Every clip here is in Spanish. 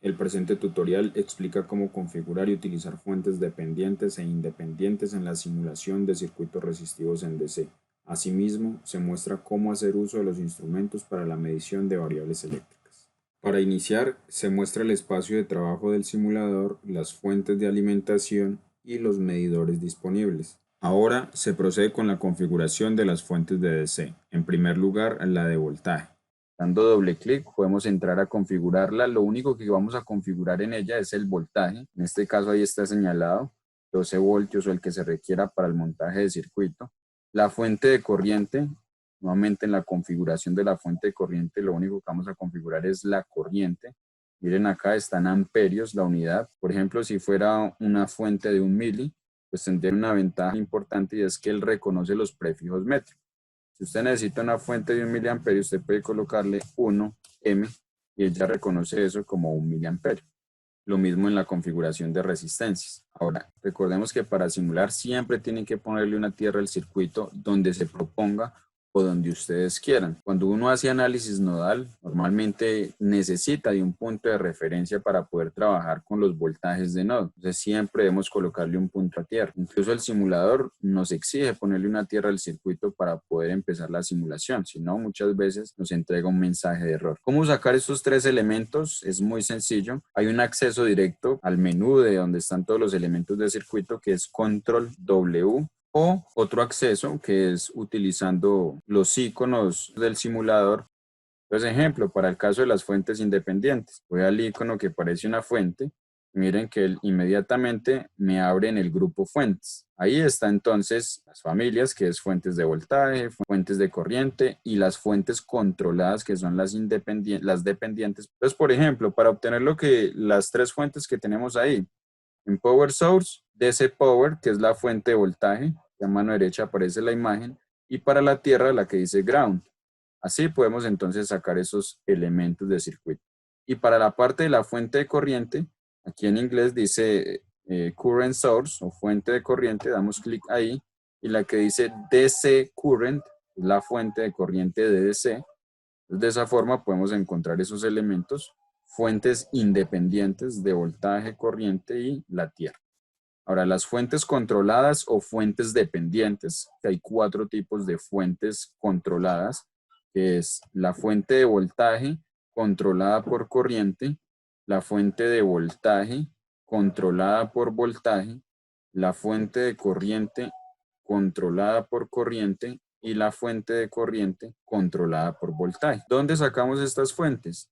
El presente tutorial explica cómo configurar y utilizar fuentes dependientes e independientes en la simulación de circuitos resistivos en DC. Asimismo, se muestra cómo hacer uso de los instrumentos para la medición de variables eléctricas. Para iniciar, se muestra el espacio de trabajo del simulador, las fuentes de alimentación y los medidores disponibles. Ahora se procede con la configuración de las fuentes de DC. En primer lugar, la de voltaje. Dando doble clic podemos entrar a configurarla. Lo único que vamos a configurar en ella es el voltaje. En este caso ahí está señalado 12 voltios o el que se requiera para el montaje de circuito. La fuente de corriente, nuevamente en la configuración de la fuente de corriente lo único que vamos a configurar es la corriente. Miren acá están amperios la unidad. Por ejemplo, si fuera una fuente de 1 mili, pues tendría una ventaja importante y es que él reconoce los prefijos métricos. Si usted necesita una fuente de 1 miliamperio, usted puede colocarle 1M y ella reconoce eso como 1 miliamperio. Lo mismo en la configuración de resistencias. Ahora, recordemos que para simular siempre tienen que ponerle una tierra al circuito donde se proponga o donde ustedes quieran. Cuando uno hace análisis nodal, normalmente necesita de un punto de referencia para poder trabajar con los voltajes de nodo. Entonces siempre debemos colocarle un punto a tierra. Incluso el simulador nos exige ponerle una tierra al circuito para poder empezar la simulación. Si no, muchas veces nos entrega un mensaje de error. ¿Cómo sacar estos tres elementos? Es muy sencillo. Hay un acceso directo al menú de donde están todos los elementos del circuito que es Control W, o otro acceso que es utilizando los iconos del simulador. Entonces, ejemplo, para el caso de las fuentes independientes, voy al icono que parece una fuente. Miren que él inmediatamente me abre en el grupo fuentes. Ahí está entonces las familias, que es fuentes de voltaje, fuentes de corriente y las fuentes controladas, que son las dependientes. Entonces, por ejemplo, para obtener las tres fuentes que tenemos ahí, en Power Source, DC Power, que es la fuente de voltaje, y a mano derecha aparece la imagen, y para la tierra la que dice Ground. Así podemos entonces sacar esos elementos de circuito. Y para la parte de la fuente de corriente, aquí en inglés dice Current Source o fuente de corriente, damos clic ahí, y la que dice DC Current, es la fuente de corriente de DC. De esa forma podemos encontrar esos elementos, fuentes independientes de voltaje, corriente y la tierra. Ahora, las fuentes controladas o fuentes dependientes, que hay 4 tipos de fuentes controladas, que es la fuente de voltaje controlada por corriente, la fuente de voltaje controlada por voltaje, la fuente de corriente controlada por corriente y la fuente de corriente controlada por voltaje. ¿Dónde sacamos estas fuentes?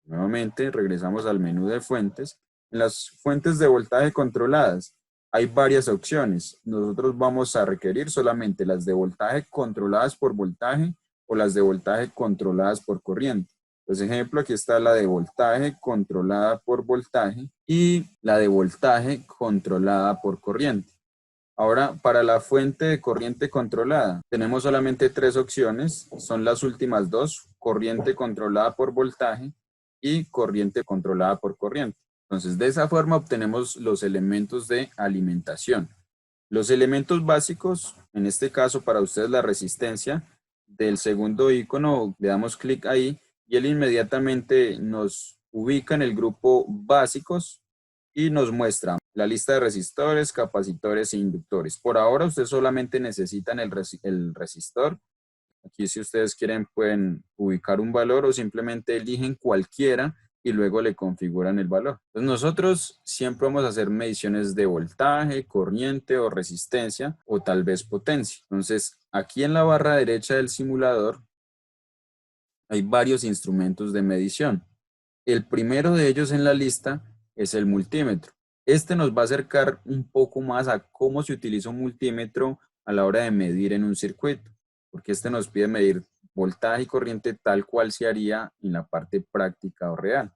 Nuevamente regresamos al menú de fuentes. En las fuentes de voltaje controladas hay varias opciones. Nosotros vamos a requerir solamente las de voltaje controladas por voltaje o las de voltaje controladas por corriente. Pues ejemplo, aquí está la de voltaje controlada por voltaje y la de voltaje controlada por corriente. Ahora, para la fuente de corriente controlada, tenemos solamente 3 opciones. Son las últimas dos: corriente controlada por voltaje y corriente controlada por corriente. Entonces, de esa forma obtenemos los elementos de alimentación. Los elementos básicos, en este caso para ustedes la resistencia, del segundo icono le damos clic ahí y él inmediatamente nos ubica en el grupo básicos y nos muestra la lista de resistores, capacitores e inductores. Por ahora ustedes solamente necesitan el resistor. Aquí si ustedes quieren pueden ubicar un valor o simplemente eligen cualquiera y luego le configuran el valor. Entonces nosotros siempre vamos a hacer mediciones de voltaje, corriente o resistencia o tal vez potencia. Entonces aquí en la barra derecha del simulador hay varios instrumentos de medición. El primero de ellos en la lista es el multímetro. Este nos va a acercar un poco más a cómo se utiliza un multímetro a la hora de medir en un circuito, porque este nos pide medir voltaje y corriente tal cual se haría en la parte práctica o real.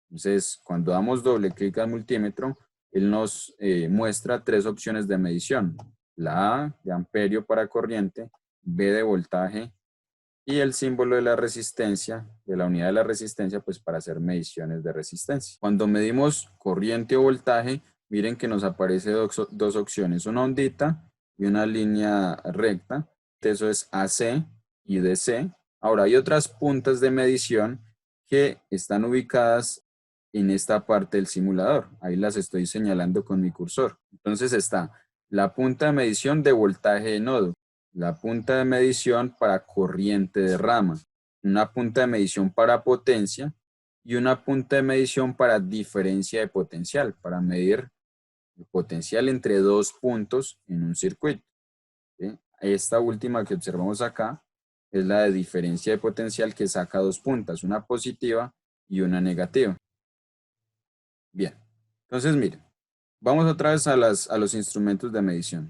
Entonces, cuando damos doble clic al multímetro, él nos muestra 3 opciones de medición. La A de amperio para corriente, B de voltaje y el símbolo de la resistencia, de la unidad de la resistencia, pues para hacer mediciones de resistencia. Cuando medimos corriente o voltaje, miren que nos aparece dos opciones, una ondita y una línea recta. Eso es AC y DC. Ahora hay otras puntas de medición que están ubicadas en esta parte del simulador. Ahí las estoy señalando con mi cursor. Entonces está la punta de medición de voltaje de nodo, la punta de medición para corriente de rama, una punta de medición para potencia y una punta de medición para diferencia de potencial, para medir el potencial entre dos puntos en un circuito. ¿Sí? Esta última que observamos acá es la de diferencia de potencial que saca dos puntas, una positiva y una negativa. Bien, entonces miren, vamos otra vez a los instrumentos de medición.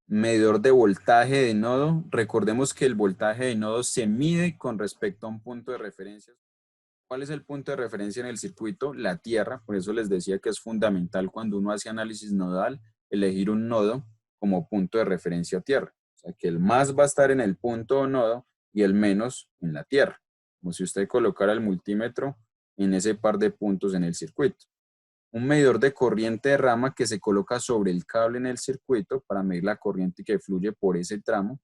Medidor de voltaje de nodo. Recordemos que el voltaje de nodo se mide con respecto a un punto de referencia. ¿Cuál es el punto de referencia en el circuito? La tierra. Por eso les decía que es fundamental cuando uno hace análisis nodal elegir un nodo como punto de referencia a tierra. O sea, que el más va a estar en el punto o nodo y el menos en la tierra. Como si usted colocara el multímetro en ese par de puntos en el circuito. Un medidor de corriente de rama que se coloca sobre el cable en el circuito para medir la corriente que fluye por ese tramo.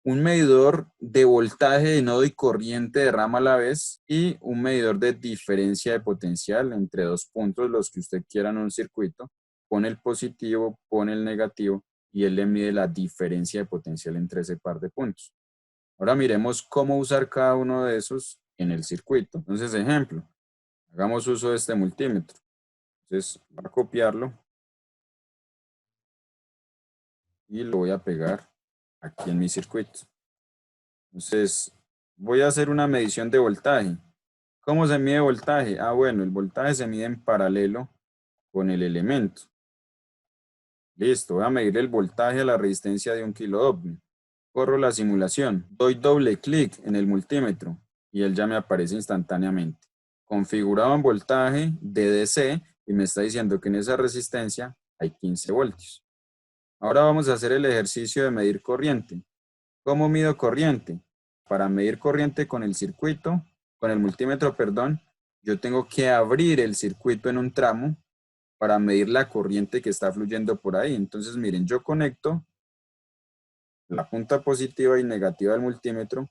Un medidor de voltaje de nodo y corriente de rama a la vez y un medidor de diferencia de potencial entre dos puntos, los que usted quiera en un circuito. Pone el positivo, pone el negativo y él le mide la diferencia de potencial entre ese par de puntos. Ahora miremos cómo usar cada uno de esos en el circuito. Entonces, ejemplo, hagamos uso de este multímetro. Entonces, voy a copiarlo y lo voy a pegar aquí en mi circuito. Entonces, voy a hacer una medición de voltaje. ¿Cómo se mide voltaje? Ah, bueno, el voltaje se mide en paralelo con el elemento. Listo, voy a medir el voltaje a la resistencia de 1 kiloohm. Corro la simulación, doy doble clic en el multímetro y él ya me aparece instantáneamente. Configurado en voltaje de DC y me está diciendo que en esa resistencia hay 15 voltios. Ahora vamos a hacer el ejercicio de medir corriente. ¿Cómo mido corriente? Para medir corriente con el circuito, con el multímetro, perdón, yo tengo que abrir el circuito en un tramo para medir la corriente que está fluyendo por ahí. Entonces, miren, yo conecto la punta positiva y negativa del multímetro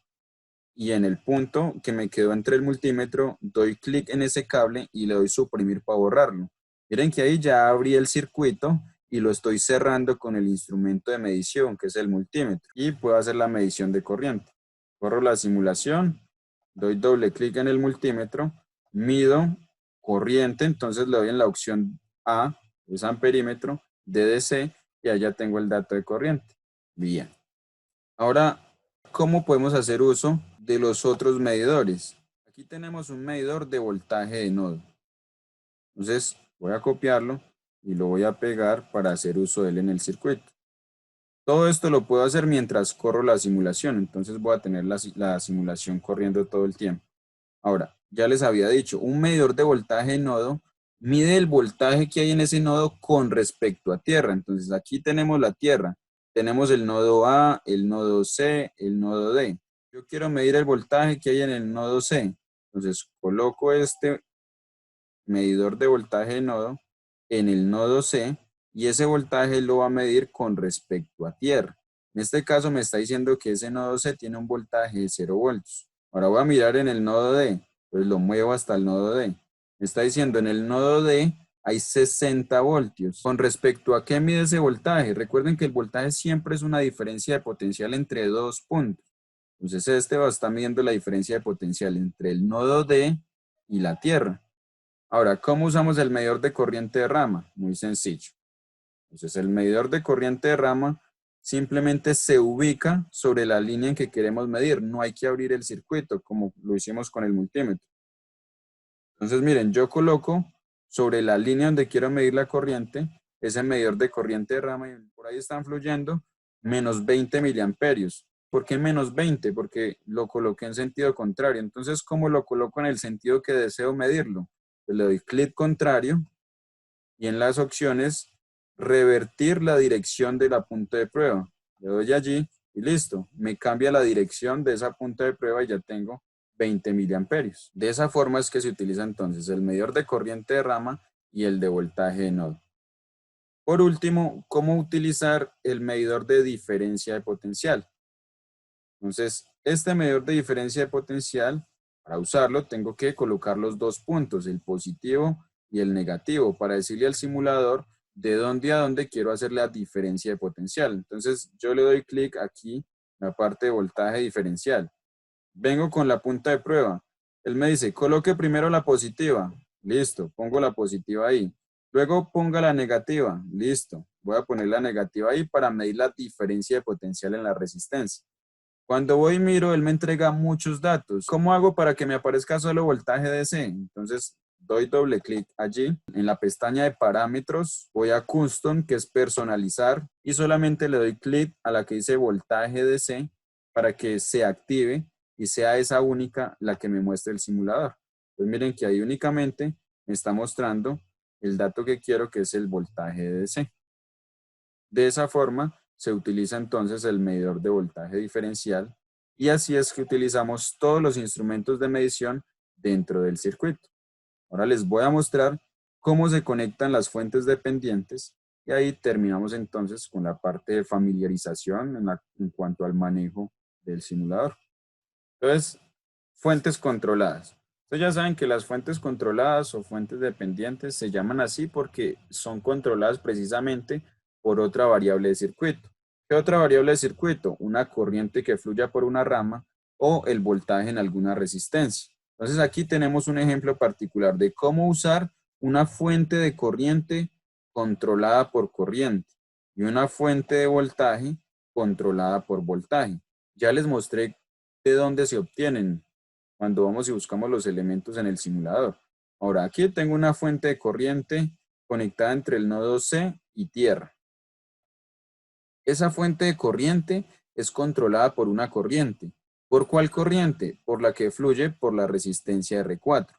y en el punto que me quedó entre el multímetro, doy clic en ese cable y le doy suprimir para borrarlo. Miren que ahí ya abrí el circuito y lo estoy cerrando con el instrumento de medición, que es el multímetro, y puedo hacer la medición de corriente. Corro la simulación, doy doble clic en el multímetro, mido corriente, entonces le doy en la opción A, es amperímetro, DDC, y allá tengo el dato de corriente. Bien. Ahora, ¿cómo podemos hacer uso de los otros medidores? Aquí tenemos un medidor de voltaje de nodo. Entonces, voy a copiarlo y lo voy a pegar para hacer uso de él en el circuito. Todo esto lo puedo hacer mientras corro la simulación, entonces voy a tener la simulación corriendo todo el tiempo. Ahora, ya les había dicho, un medidor de voltaje de nodo mide el voltaje que hay en ese nodo con respecto a tierra. Entonces aquí tenemos la tierra, tenemos el nodo A, el nodo C, el nodo D. Yo quiero medir el voltaje que hay en el nodo C. Entonces coloco este medidor de voltaje de nodo en el nodo C y ese voltaje lo va a medir con respecto a tierra. En este caso me está diciendo que ese nodo C tiene un voltaje de 0 voltios. Ahora voy a mirar en el nodo D, pues lo muevo hasta el nodo D. Me está diciendo en el nodo D hay 60 voltios. ¿Con respecto a qué mide ese voltaje? Recuerden que el voltaje siempre es una diferencia de potencial entre dos puntos. Entonces este va a estar midiendo la diferencia de potencial entre el nodo D y la tierra. Ahora, ¿cómo usamos el medidor de corriente de rama? Muy sencillo. Entonces, el medidor de corriente de rama simplemente se ubica sobre la línea en que queremos medir. No hay que abrir el circuito como lo hicimos con el multímetro. Entonces, miren, yo coloco sobre la línea donde quiero medir la corriente ese medidor de corriente de rama y por ahí están fluyendo menos 20 miliamperios. ¿Por qué menos 20? Porque lo coloqué en sentido contrario. Entonces, ¿cómo lo coloco en el sentido que deseo medirlo? Pues le doy clic contrario y en las opciones revertir la dirección de la punta de prueba. Le doy allí y listo. Me cambia la dirección de esa punta de prueba y ya tengo 20 miliamperios. De esa forma es que se utiliza entonces el medidor de corriente de rama y el de voltaje de nodo. Por último, ¿cómo utilizar el medidor de diferencia de potencial? Entonces, este medidor de diferencia de potencial Para usarlo tengo que colocar los dos puntos, el positivo y el negativo, para decirle al simulador de dónde a dónde quiero hacer la diferencia de potencial. Entonces yo le doy clic aquí en la parte de voltaje diferencial. Vengo con la punta de prueba. Él me dice, coloque primero la positiva. Listo, pongo la positiva ahí. Luego ponga la negativa. Listo, voy a poner la negativa ahí para medir la diferencia de potencial en la resistencia. Cuando voy y miro, él me entrega muchos datos. ¿Cómo hago para que me aparezca solo voltaje DC? Entonces, doy doble clic allí. En la pestaña de parámetros, voy a Custom, que es personalizar, y solamente le doy clic a la que dice voltaje DC para que se active y sea esa única la que me muestre el simulador. Pues miren que ahí únicamente me está mostrando el dato que quiero, que es el voltaje de DC. De esa forma, se utiliza entonces el medidor de voltaje diferencial y así es que utilizamos todos los instrumentos de medición dentro del circuito. Ahora les voy a mostrar cómo se conectan las fuentes dependientes y ahí terminamos entonces con la parte de familiarización en cuanto al manejo del simulador. Entonces, fuentes controladas. Ustedes ya saben que las fuentes controladas o fuentes dependientes se llaman así porque son controladas precisamente por otra variable de circuito. ¿Qué otra variable de circuito? Una corriente que fluya por una rama o el voltaje en alguna resistencia. Entonces aquí tenemos un ejemplo particular de cómo usar una fuente de corriente controlada por corriente y una fuente de voltaje controlada por voltaje. Ya les mostré de dónde se obtienen cuando vamos y buscamos los elementos en el simulador. Ahora, aquí tengo una fuente de corriente conectada entre el nodo C y tierra. Esa fuente de corriente es controlada por una corriente. ¿Por cuál corriente? Por la que fluye por la resistencia R4.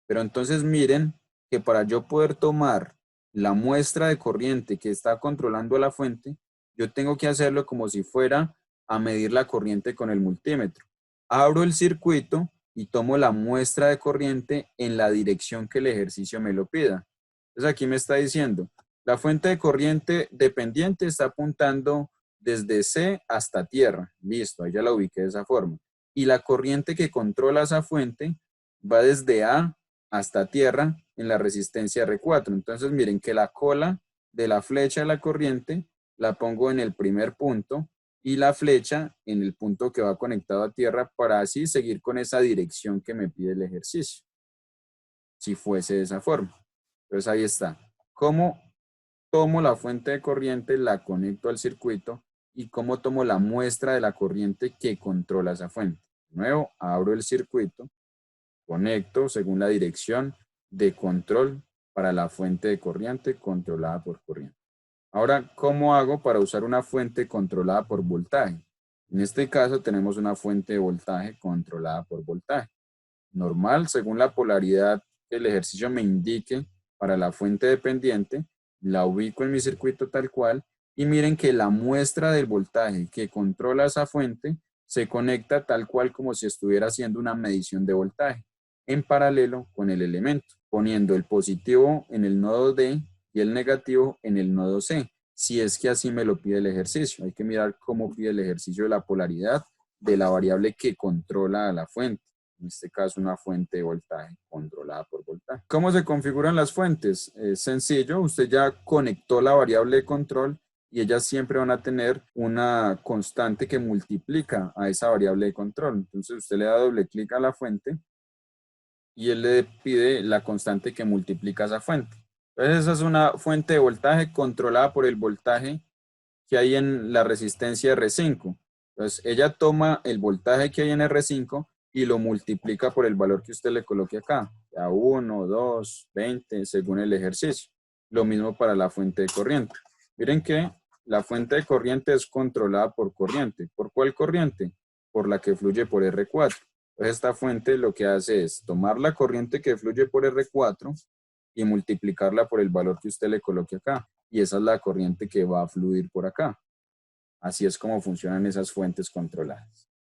Pero entonces miren que para yo poder tomar la muestra de corriente que está controlando la fuente, yo tengo que hacerlo como si fuera a medir la corriente con el multímetro. Abro el circuito y tomo la muestra de corriente en la dirección que el ejercicio me lo pida. Entonces aquí me está diciendo, la fuente de corriente dependiente está apuntando desde C hasta tierra. Listo, ahí ya la ubiqué de esa forma. Y la corriente que controla esa fuente va desde A hasta tierra en la resistencia R4. Entonces miren que la cola de la flecha de la corriente la pongo en el primer punto y la flecha en el punto que va conectado a tierra para así seguir con esa dirección que me pide el ejercicio, si fuese de esa forma. Entonces ahí está. ¿Cómo tomo la fuente de corriente, la conecto al circuito y cómo tomo la muestra de la corriente que controla esa fuente? De nuevo, abro el circuito, conecto según la dirección de control para la fuente de corriente controlada por corriente. Ahora, ¿cómo hago para usar una fuente controlada por voltaje? En este caso tenemos una fuente de voltaje controlada por voltaje. Normal, según la polaridad que el ejercicio me indique para la fuente dependiente, la ubico en mi circuito tal cual y miren que la muestra del voltaje que controla esa fuente se conecta tal cual como si estuviera haciendo una medición de voltaje en paralelo con el elemento, poniendo el positivo en el nodo D y el negativo en el nodo C, si es que así me lo pide el ejercicio. Hay que mirar cómo pide el ejercicio la polaridad de la variable que controla a la fuente. En este caso, una fuente de voltaje controlada por voltaje. ¿Cómo se configuran las fuentes? Es sencillo, usted ya conectó la variable de control y ellas siempre van a tener una constante que multiplica a esa variable de control. Entonces usted le da doble clic a la fuente y él le pide la constante que multiplica esa fuente. Entonces esa es una fuente de voltaje controlada por el voltaje que hay en la resistencia R5. Entonces ella toma el voltaje que hay en R5 y lo multiplica por el valor que usted le coloque acá, a 1, 2, 20, según el ejercicio. Lo mismo para la fuente de corriente. Miren que la fuente de corriente es controlada por corriente. ¿Por cuál corriente? Por la que fluye por R4. Entonces esta fuente lo que hace es tomar la corriente que fluye por R4 y multiplicarla por el valor que usted le coloque acá. Y esa es la corriente que va a fluir por acá. Así es como funcionan esas fuentes controladas.